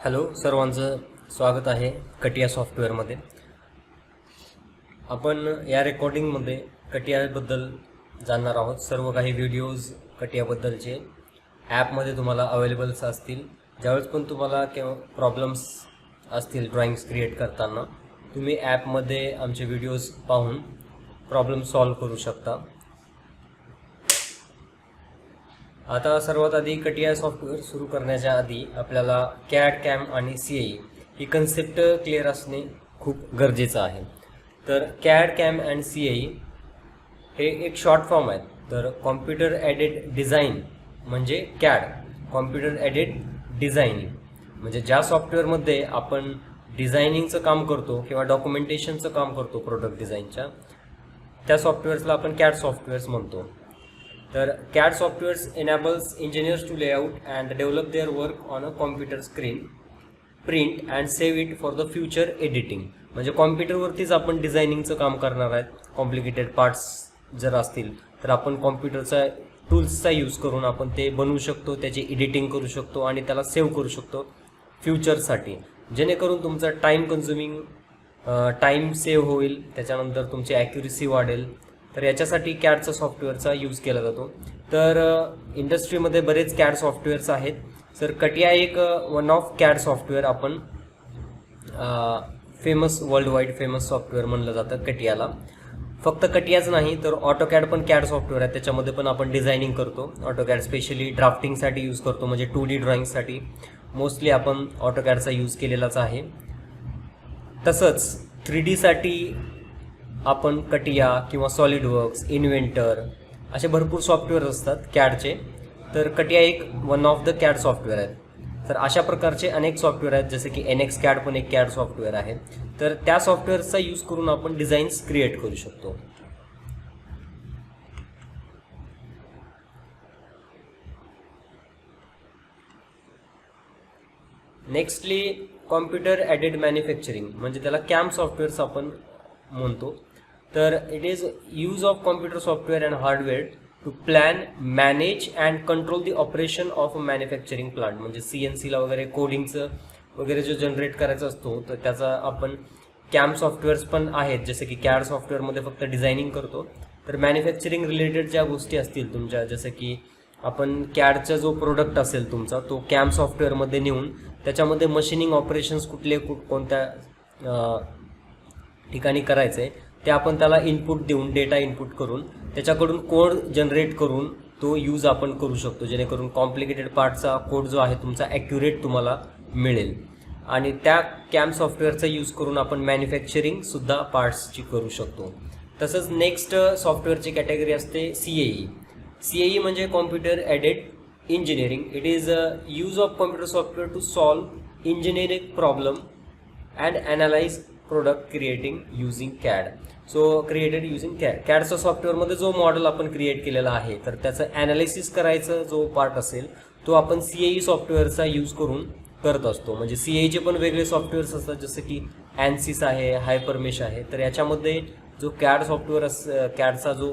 Hello सर्वांचं स्वागत आहे कटिया सॉफ्टवेअरमध्ये. आपण या रेकॉर्डिंगमध्ये कटियाबद्दल जाणणार आहोत. सर्व काही व्हिडिओज कटियाबद्दलचे ॲपमध्ये तुम्हाला अवेलेबल्स असतील. ज्यावेळेस पण तुम्हाला किंवा प्रॉब्लेम्स असतील ड्रॉइंग्स क्रिएट करताना, तुम्ही ॲपमध्ये आमचे व्हिडिओज पाहून प्रॉब्लेम सॉल्व करू शकता. आता सर्वात आधी कटिया सॉफ्टवेअर सुरू करण्याच्या आधी आपल्याला कॅड कॅम आणि CAE ही कन्सेप्ट क्लिअर असणे खूप गरजेचं आहे. तर कॅड कॅम अँड CAE हे एक शॉर्ट फॉर्म आहेत. तर कॉम्प्युटर ॲडेड डिझाईन म्हणजे कॅड, कॉम्प्युटर ॲडेड डिझायनिंग म्हणजे ज्या सॉफ्टवेअरमध्ये आपण डिझायनिंगचं काम करतो किंवा डॉक्युमेंटेशनचं काम करतो प्रोडक्ट डिझाईनच्या, त्या सॉफ्टवेअर्सला आपण कॅड सॉफ्टवेअर्स म्हणतो. तर CAD softwares enables engineers to lay out and develop their work on a computer screen, print and save it for the future editing. म्हणजे कॉम्प्युटरवरतीच आपण डिझायनिंगचं काम करणार आहेत. कॉम्प्लिकेटेड पार्ट्स जर असतील तर आपण कॉम्प्युटरचा टूल्सचा यूज करून आपण ते बनवू शकतो, त्याची एडिटिंग करू शकतो आणि त्याला सेव्ह करू शकतो फ्युचरसाठी, जेणेकरून तुमचा टाईम सेव्ह होईल, त्याच्यानंतर तुमची ॲक्युरेसी वाढेल. तर याच्यासाठी कॅडचा सॉफ्टवेअरचा यूज केला जातो. तर इंडस्ट्रीमध्ये बरेच कॅड सॉफ्टवेअर्स आहेत. सर कटिया एक वन ऑफ कॅड सॉफ्टवेअर आपण famous, world wide famous software म्हणलं जातं कटियाला. फक्त कटियाच नाही तर ऑटोकॅड पण कॅड सॉफ्टवेअर आहे. त्याच्यामध्ये पण आपण डिझायनिंग करतो. ऑटोकॅड स्पेशली ड्राफ्टिंगसाठी यूज करतो, म्हणजे 2D ड्रॉइंगसाठी मोस्टली आपण ऑटोकॅडचा यूज केलेलाच आहे. तसंच 3D साठी आपण कटिया किंवा सॉलिडवर्क्स, इन्व्हेंटर असे भरपूर सॉफ्टवेअर असतात कॅडचे. तर कटिया एक one of the CAD software आहेत. तर अशा प्रकारचे अनेक सॉफ्टवेअर आहेत, जसे की NX CAD पण एक कॅड सॉफ्टवेअर आहे. तर त्या सॉफ्टवेअरचा यूज करून आपण डिझाईन्स क्रिएट करू शकतो. नेक्स्टली कॉम्प्युटर ॲडेड मॅन्युफॅक्चरिंग म्हणजे त्याला कॅम सॉफ्टवेअर्स आपण म्हणतो. तर it is use of computer software and hardware to plan, manage and control the operation of a manufacturing plant. म्हणजे CNCला वगैरे कोडिंगचं वगैरे जो जनरेट करायचा असतो, तर त्याचा आपण कॅम सॉफ्टवेअर्स पण आहेत. जसे की कॅड सॉफ्टवेअरमध्ये फक्त डिझायनिंग करतो, तर मॅन्युफॅक्चरिंग रिलेटेड ज्या गोष्टी असतील तुमच्या, जसं की आपण कॅडचा जो प्रोडक्ट असेल तुमचा, तो कॅम सॉफ्टवेअरमध्ये नेऊन त्याच्यामध्ये मशीनिंग ऑपरेशन्स कोणत्या ठिकाणी करायचं आहे ते आपण त्याला इनपुट देऊन, डेटा इनपुट करून त्याच्याकडून कोड जनरेट करून तो यूज आपण करू शकतो, जेणेकरून कॉम्प्लिकेटेड पार्टचा कोड जो आहे तुमचा ॲक्युरेट तुम्हाला मिळेल. आणि त्या कॅम सॉफ्टवेअरचा यूज करून आपण मॅन्युफॅक्चरिंगसुद्धा पार्ट्सची करू शकतो. तसंच नेक्स्ट सॉफ्टवेअरची कॅटेगरी असते CAE. CAE म्हणजे computer aided engineering. It is use of computer software to solve engineering problem and analyse product creating using CAD. So created using कॅडच्या सॉफ्टवेअरमध्ये जो मॉडेल आपण क्रिएट केलेला आहे, तर त्याचं ॲनालिसिस करायचं जो पार्ट असेल तो आपण CAE सॉफ्टवेअरचा यूज करून करत असतो. म्हणजे CAEचे पण वेगळे सॉफ्टवेअर्स असतात, जसं की ANSYS आहे, हायपरमेश आहे. तर याच्यामध्ये जो कॅड सॉफ्टवेअर कॅडचा जो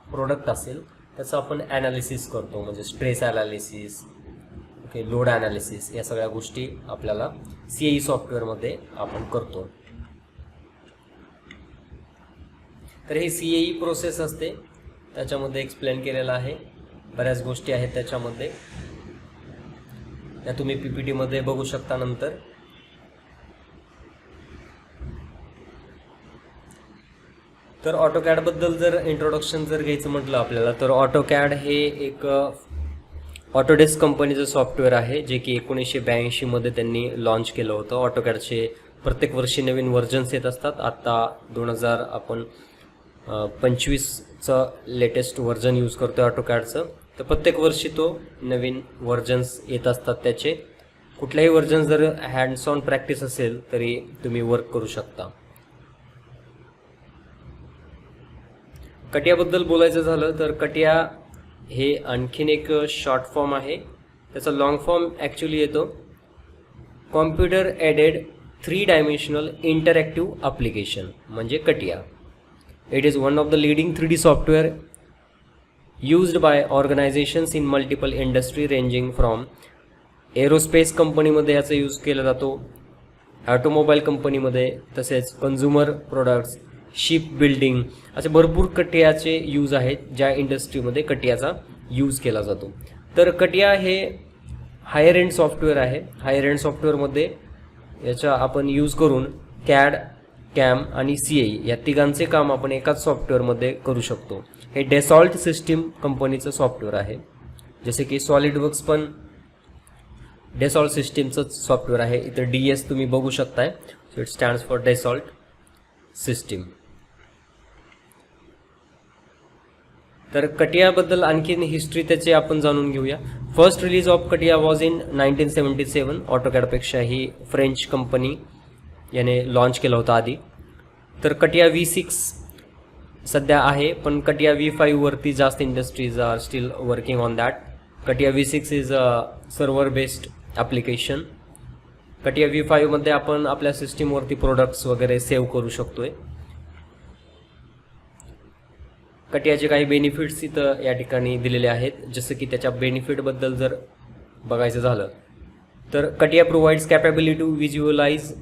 प्रोडक्ट असेल त्याचं आपण ॲनालिसिस करतो, म्हणजे stress analysis, okay, load analysis, या सगळ्या गोष्टी आपल्याला CAE सॉफ्टवेअरमध्ये आपण करतो. तर ही CAE प्रोसेस असते, त्याच्यामध्ये एक्सप्लेन केलेलं आहे. बऱ्याच गोष्टी आहेत त्याच्यामध्ये, त्या तुम्ही PPTमध्ये बघू शकता नंतर. तर ऑटोकॅडबद्दल जर इंट्रोडक्शन घ्यायचं म्हटलं आपल्याला, तर ऑटोकॅड हे एक ऑटोडेस्क कंपनीचं सॉफ्टवेअर आहे, जे की 1982 मध्ये त्यांनी लॉन्च केलं होतं. ऑटोकॅडचे प्रत्येक वर्षी नवीन व्हर्जन्स येत असतात. आता 2025चं लेटेस्ट व्हर्जन यूज करतो आहे ऑटोकॅडचं. तर प्रत्येक वर्षी तो नवीन व्हर्जन्स येत असतात त्याचे. कुठल्याही व्हर्जन जर हँड्स ऑन प्रॅक्टिस असेल तरी तुम्ही वर्क करू शकता. कटियाबद्दल बोलायचं झालं तर कटिया हे आणखीन एक शॉर्ट फॉर्म आहे. त्याचा लॉंग फॉर्म ॲक्च्युली येतो computer added 3 dimensional interactive application म्हणजे कटिया. It is one of the leading 3D software used by organizations in multiple industry ranging from aerospace कंपनीमध्ये याचा यूज केला जातो, ऑटोमोबाईल कंपनीमध्ये, तसेच कन्झ्युमर प्रोडक्ट्स, शिप बिल्डिंग, असे भरपूर कटियाचे यूज आहेत ज्या इंडस्ट्रीमध्ये कटियाचा यूज केला जातो. तर कटिया हे हायर एंड सॉफ्टवेअर आहे. हायर एंड सॉफ्टवेअरमध्ये याचा आपण यूज करून कॅड, कॅम आणि CAE या तिघांचे काम आपण एकाच सॉफ्टवेअरमध्ये करू शकतो. हे डेसॉल्ट सिस्टीम कंपनीचं सॉफ्टवेअर आहे. जसे की सॉलिडवर्क्स पण डेसॉल्ट सिस्टीमचंच सॉफ्टवेअर आहे. इथं DS तुम्ही बघू शकताय. So it stands for Dassault system. तर कटियाबद्दल आणखीन हिस्ट्री त्याची आपण जाणून घेऊया. First release of CATIA was in 1977. ऑटोकॅडपेक्षा ही फ्रेंच कंपनी याने लॉन्च केला होता आधी. तर कटिया V6 सध्या आहे, पण कटिया V5 वरती जास्त industries are still working on that. कटिया V6 is a server based application. कटिया V5 मध्ये आपण आपल्या सिस्टीमवरती प्रोडक्ट्स वगैरे सेव्ह करू शकतोय. कटियाचे काही बेनिफिट्स इथं या ठिकाणी दिलेले आहेत. जसं की त्याच्या बेनिफिटबद्दल जर बघायचं झालं तर CATIA provides capability to visualize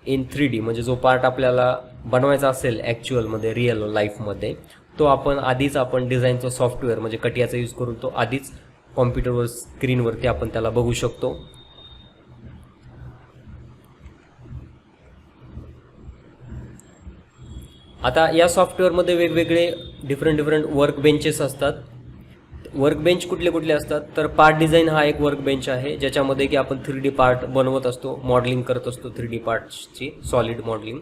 in 3D, म्हणजे जो पार्ट आपल्याला बनवायचा असेल ॲक्च्युअलमध्ये रिअल लाईफमध्ये, तो आपण डिझाईनचं सॉफ्टवेअर म्हणजे कटियाचा यूज करून तो आधीच कॉम्प्युटरवर स्क्रीनवरती आपण त्याला बघू शकतो. आता या सॉफ्टवेअरमध्ये वेगवेगळे डिफरंट वर्क बेंचेस असतात. वर्क बेंच कुठले कुठले असतात तर पार्ट डिझाईन हा एक वर्क बेंच आहे, ज्याच्यामध्ये की आपण 3D पार्ट बनवत असतो, मॉडेलिंग करत असतो 3D पार्ट्सची, सॉलिड मॉडेलिंग.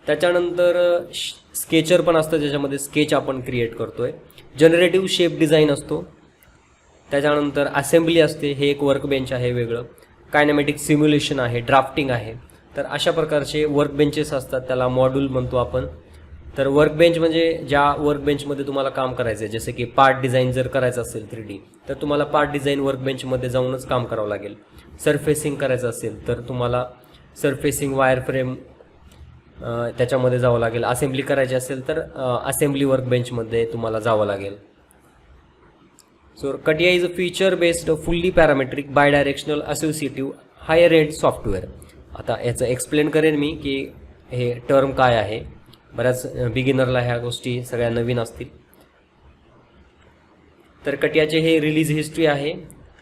त्याच्यानंतर स्केचर पण असतं, ज्याच्यामध्ये स्केच आपण क्रिएट करतोय. जनरेटिव्ह शेप डिझाईन असतो. त्याच्यानंतर असेंब्ली असते, हे एक वर्क बेंच आहे वेगळं. कायनेमॅटिक सिम्युलेशन आहे, ड्राफ्टिंग आहे. तर अशा प्रकारचे वर्क बेंचेस असतात, त्याला मॉड्यूल म्हणतो आपण. तर वर्क बेंच म्हणजे ज्या वर्क बेंचमध्ये तुम्हाला काम करायचं आहे, जसे की पार्ट डिझाईन जर करायचं असेल 3D, तर तुम्हाला पार्ट डिझाईन वर्क बेंचमध्ये जाऊनच काम करावं लागेल. सरफेसिंग करायचं असेल तर तुम्हाला सरफेसिंग वायर फ्रेम त्याच्यामध्ये जावं लागेल. असेंब्ली करायची असेल तर असेंब्ली वर्क बेंचमध्ये तुम्हाला जावं लागेल. So CATIA is a feature based fully parametric bidirectional associative higher end software. आता याचं एक्सप्लेन करेन मी की हे टर्म काय आहे. बऱ्याच बिगिनरला ह्या गोष्टी सगळ्या नवीन असतील. तर कटियाचे हे रिलीज हिस्ट्री आहे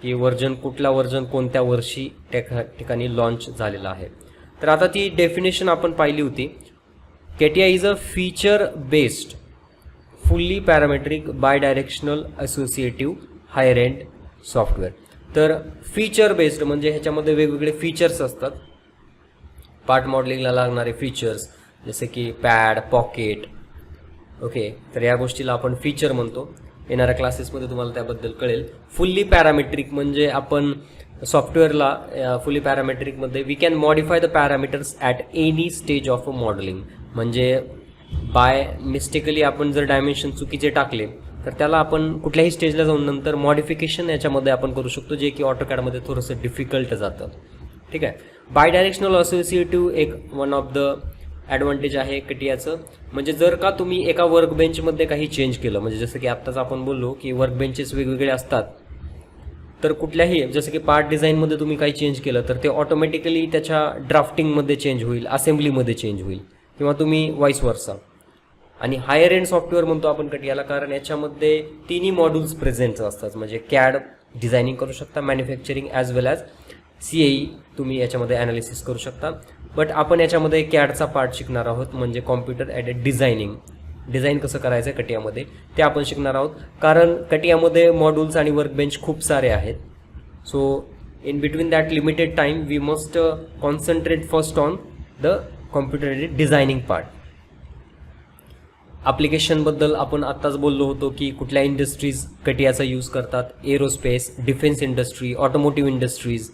की कुठला वर्जन कोणत्या वर्षी त्या ठिकाणी लॉन्च झालेला आहे. तर आता ती डेफिनेशन आपण पाहिली होती. CATIA is a feature based fully parametric bidirectional associative higher end software. तर फीचर बेस्ड म्हणजे ह्याच्यामध्ये वेगवेगळे फीचर्स असतात. पार्ट मॉडेलिंगला लागणारे फीचर्स जसे की पॅड, पॉकेट, ओके. तर या गोष्टीला आपण फीचर म्हणतो. येणाऱ्या क्लासेसमध्ये तुम्हाला त्याबद्दल कळेल. फुल्ली पॅरामेट्रिक म्हणजे आपण सॉफ्टवेअरला फुल्ली पॅरामेट्रिकमध्ये we can modify the parameters at any stage of a modelling. म्हणजे बाय मिस्टेकली आपण जर डायमेन्शन चुकीचे टाकले तर त्याला आपण कुठल्याही स्टेजला जाऊन नंतर मॉडिफिकेशन याच्यामध्ये आपण करू शकतो, जे की ऑटोकॅडमध्ये थोडंसं डिफिकल्ट जातं. ठीक आहे. बाय डायरेक्शनल असोसिएटिव्ह एक वन ऑफ द ॲडव्हान्टेज आहे कटियाचं. म्हणजे जर का तुम्ही एका वर्क बेंचमध्ये काही चेंज केलं, म्हणजे जसं की आत्ताच आपण बोललो की वर्क बेंचेस वेगवेगळे असतात, तर कुठल्याही जसं की पार्ट डिझाईनमध्ये तुम्ही काही चेंज केलं तर ते ऑटोमॅटिकली त्याच्या ड्राफ्टिंगमध्ये चेंज होईल, असेंब्लीमध्ये चेंज होईल, किंवा तुम्ही वाईस वर्सा. आणि हायर एंड सॉफ्टवेअर म्हणतो आपण कटियाला, कारण याच्यामध्ये तिन्ही मॉड्यूल्स प्रेझेंट असतात. म्हणजे कॅड डिझायनिंग करू शकता, मॅन्युफॅक्चरिंग ॲज वेल ॲज CAE तुम्ही याच्यामध्ये ॲनालिसिस करू शकता. बट आपण याच्यामध्ये कॅडचा पार्ट शिकणार आहोत, म्हणजे कॉम्प्युटर ॲडेड डिझाईन कसं करायचं आहे कटियामध्ये ते आपण शिकणार आहोत. कारण कटियामध्ये मॉड्यूल्स आणि वर्क बेंच खूप सारे आहेत. So in between that limited time we must concentrate first on the computer aided designing part. ॲप्लिकेशनबद्दल आपण आत्ताच बोललो होतो की कुठल्या इंडस्ट्रीज कटियाचा यूज करतात. Aerospace, defence industry, automotive industries,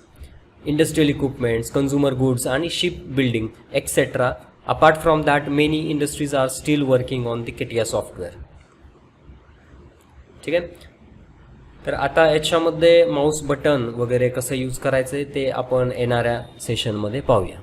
industrial equipments, consumer goods आणि ship building etcetera. Apart from that many industries are still working on the CATIA software. ठीक आहे. तर आता याच्यामध्ये माऊस बटन वगैरे कसं यूज करायचं आहे ते आपण येणाऱ्या सेशनमध्ये पाहूया.